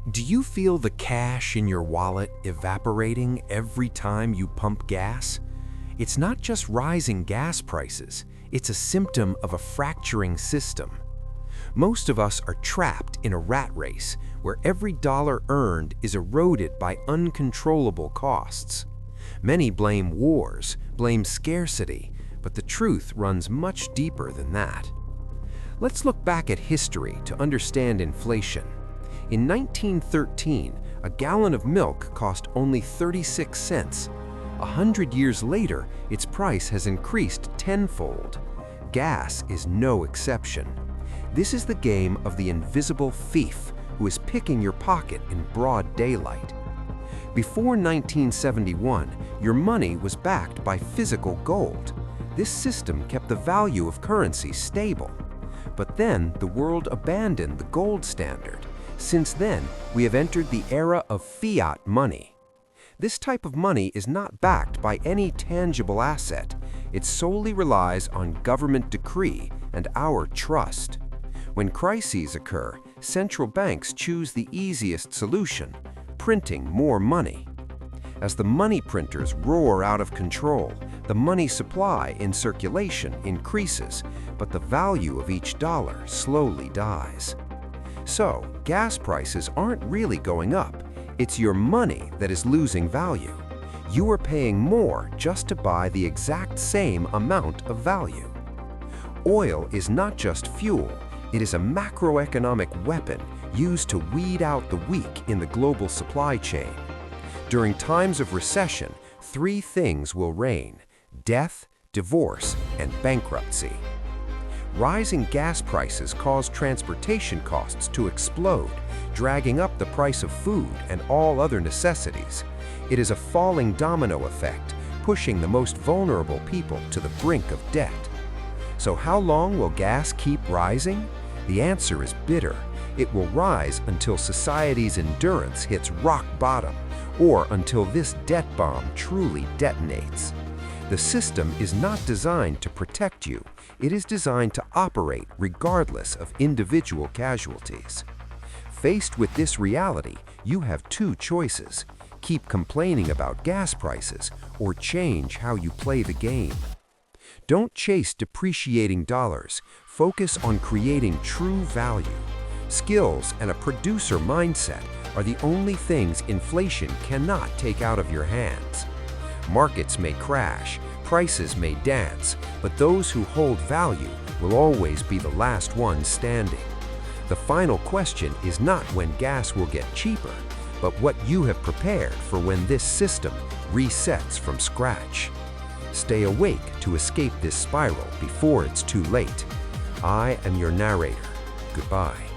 Do you feel the cash in your wallet evaporating every time you pump gas? It's not just rising gas prices, it's a symptom of a fracturing system. Most of us are trapped in a rat race where every dollar earned is eroded by uncontrollable costs. Many blame wars, blame scarcity, but the truth runs much deeper than that. Let's look back at history to understand inflation. In 1913, a gallon of milk cost only 36 cents. 100 years later, its price has increased tenfold. Gas is no exception. This is the game of the invisible thief who is picking your pocket in broad daylight. Before 1971, your money was backed by physical gold. This system kept the value of currency stable. But then the world abandoned the gold standard. Since then, we have entered the era of fiat money. This type of money is not backed by any tangible asset. It solely relies on government decree and our trust. When crises occur, central banks choose the easiest solution: printing more money. As the money printers roar out of control, the money supply in circulation increases, but the value of each dollar slowly dies. So, gas prices aren't really going up. It's your money that is losing value. You are paying more just to buy the exact same amount of value. Oil is not just fuel, it is a macroeconomic weapon used to weed out the weak in the global supply chain. During times of recession, three things will reign: death, divorce, and bankruptcy. Rising gas prices cause transportation costs to explode, dragging up the price of food and all other necessities. It is a falling domino effect, pushing the most vulnerable people to the brink of debt. So how long will gas keep rising? The answer is bitter. It will rise until society's endurance hits rock bottom, or until this debt bomb truly detonates. The system is not designed to protect you. It is designed to operate regardless of individual casualties. Faced with this reality, you have two choices: keep complaining about gas prices or change how you play the game. Don't chase depreciating dollars. Focus on creating true value. Skills and a producer mindset are the only things inflation cannot take out of your hands. Markets may crash, prices may dance, but those who hold value will always be the last ones standing. The final question is not when gas will get cheaper, but what you have prepared for when this system resets from scratch. Stay awake to escape this spiral before it's too late. I am your narrator. Goodbye.